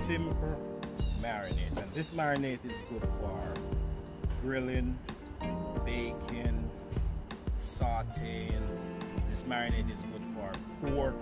simple marinade, and this marinade is good for grilling, baking, sauteing. This marinade is good for pork.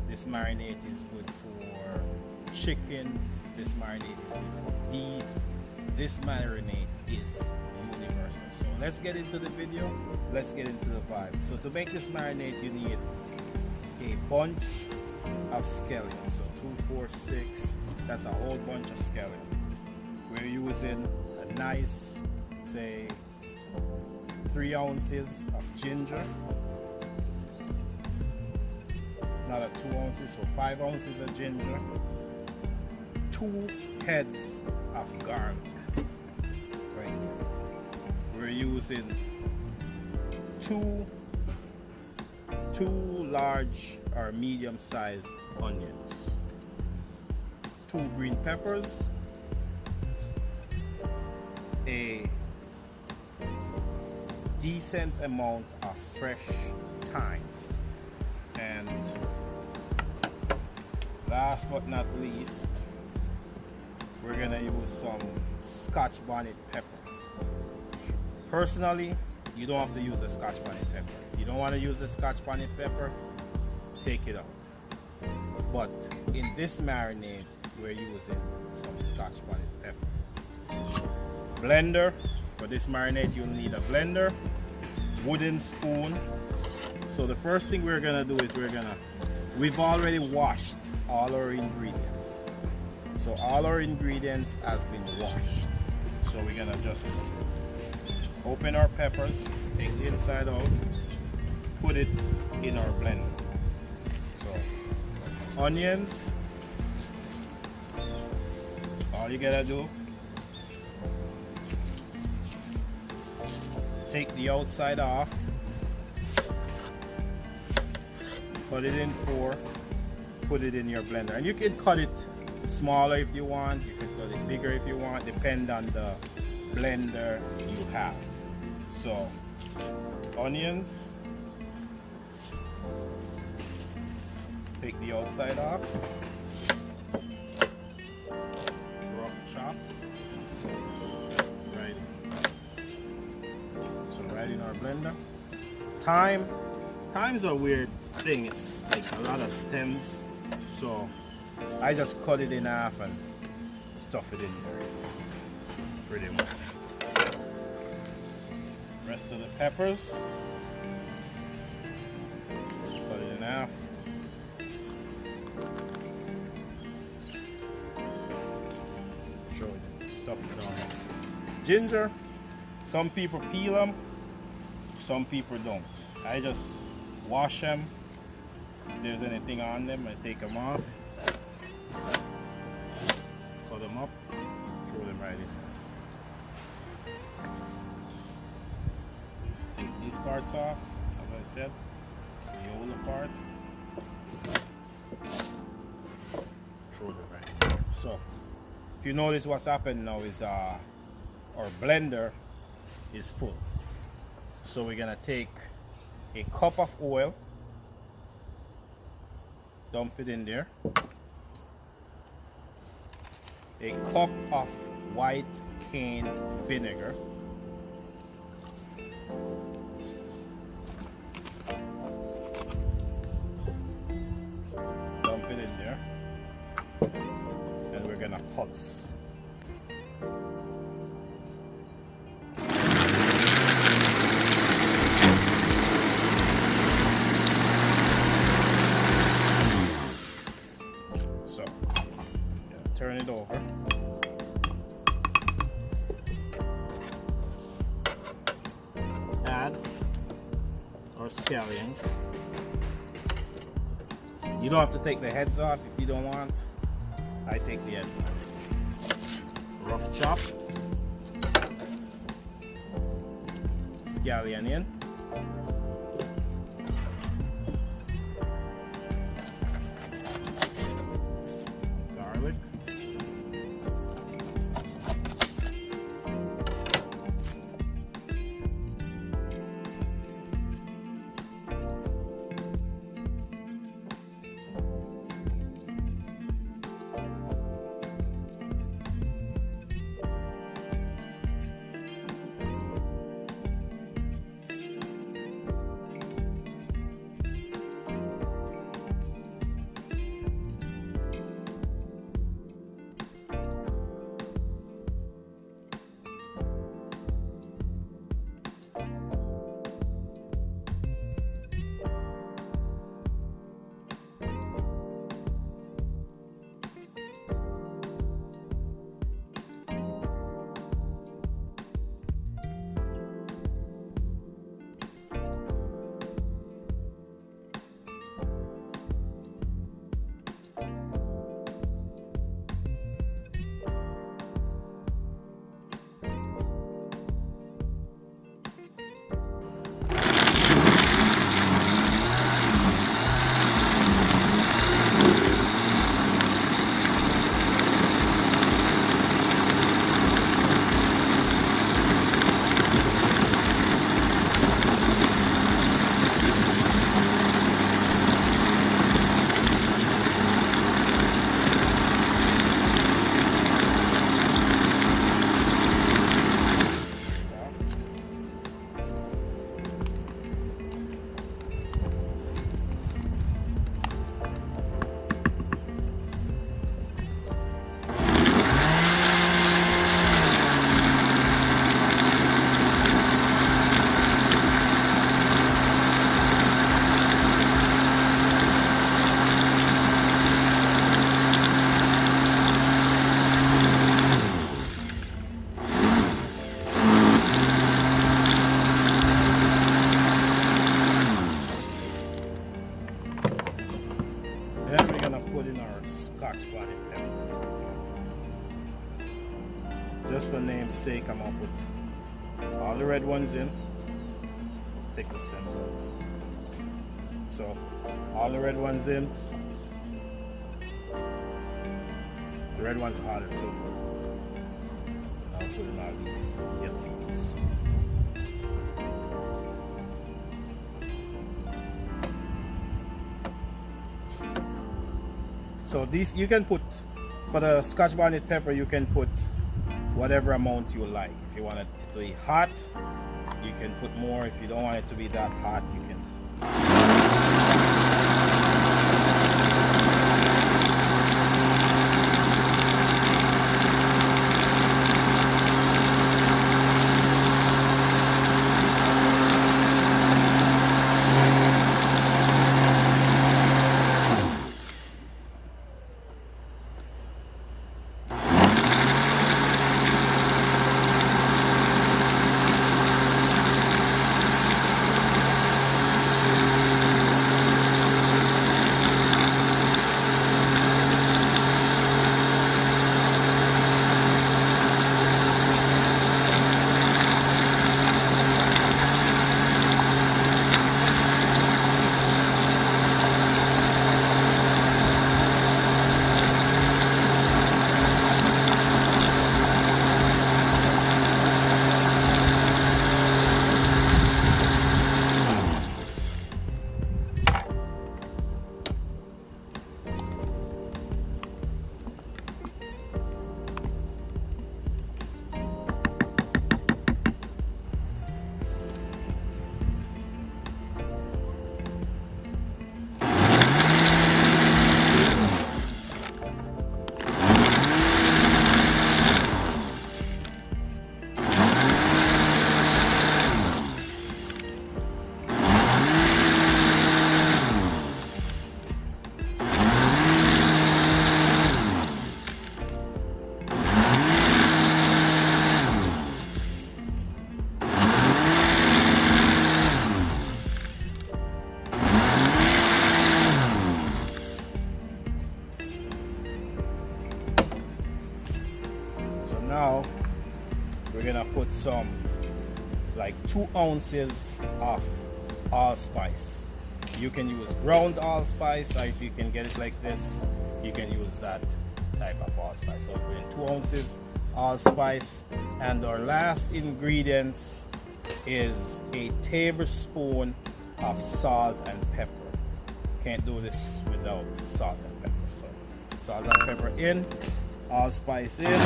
This marinade is good for chicken. This marinade is good for beef. This marinade is universal. So let's get into the video. Let's get into the vibe. So to make this marinade, you need a bunch of scallion. So 2, 4, 6. That's a whole bunch of scallion. We're using a nice, say, 3 ounces of ginger. Another 2 ounces, so 5 ounces of ginger. 2 heads of garlic. Right. We're using two large or medium-sized onions, 2 green peppers, a decent amount of fresh thyme, and last but not least, we're gonna use some scotch bonnet pepper. Personally, you don't have to use the scotch bonnet pepper. If you don't want to use the scotch bonnet pepper, take it out. But in this marinade, we're using some scotch bonnet pepper. Blender. For this marinade, you'll need a blender, wooden spoon. So the first thing we're gonna do is we've already washed all our ingredients. So all our ingredients has been washed. So we're gonna just open our peppers, take the inside out, put it in our blender. So onions, all you gotta do, take the outside off, cut it in 4, put it in your blender. And you can cut it smaller if you want, you can cut it bigger if you want, depend on the blender you have. So onions, take the outside off, rough chop, right in. So right in our blender. Thyme's a weird thing, it's like a lot of stems, so I just cut it in half and stuff it in there, pretty much. Rest of the peppers, cut it in half. Show it, stuff it on. Ginger, some people peel them, some people don't. I just wash them. If there's anything on them, I take them off, cut them up, throw them right in. Take these parts off, as I said, the older part, throw them right in there. So, if you notice what's happened now is our blender is full. So we're gonna take a cup of oil, dump it in there, a cup of white cane vinegar, dump it in there, and we're gonna pulse. So, turn it over. Add our scallions. You don't have to take the heads off if you don't want. I take the heads off. Rough chop. Scallion in. Garlic. in our scotch bonnet pepper. Just for name's sake, I'm gonna put all the red ones in. Take the stems out. So, all the red ones in. The red ones are harder too. I'll put in all the yellow ones. So these you can put, for the scotch bonnet pepper, you can put whatever amount you like. If you want it to be hot, you can put more. If you don't want it to be that hot, you can. Now we're gonna put some, like 2 ounces of allspice. You can use ground allspice, or if you can get it like this, you can use that type of allspice. So we're in 2 ounces allspice, and our last ingredients is a tablespoon of salt and pepper. Can't do this without salt and pepper. So salt and pepper in, allspice in.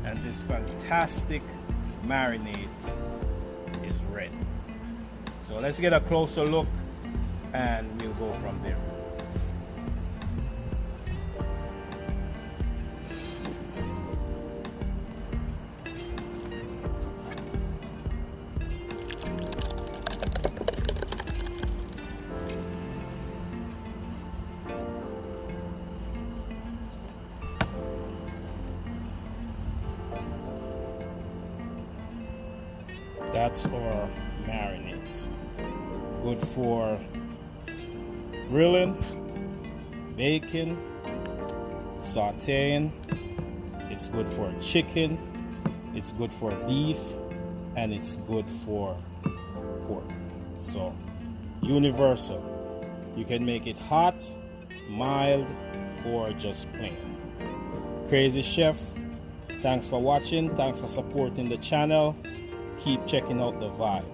And this fantastic marinade is ready. So let's get a closer look and we'll go from there. That's our marinade. Good for grilling, baking, sauteing. It's good for chicken, it's good for beef, and it's good for pork. So universal. You can make it hot, mild, or just plain. Crazy Chef, thanks for watching, thanks for supporting the channel. Keep checking out the vibe.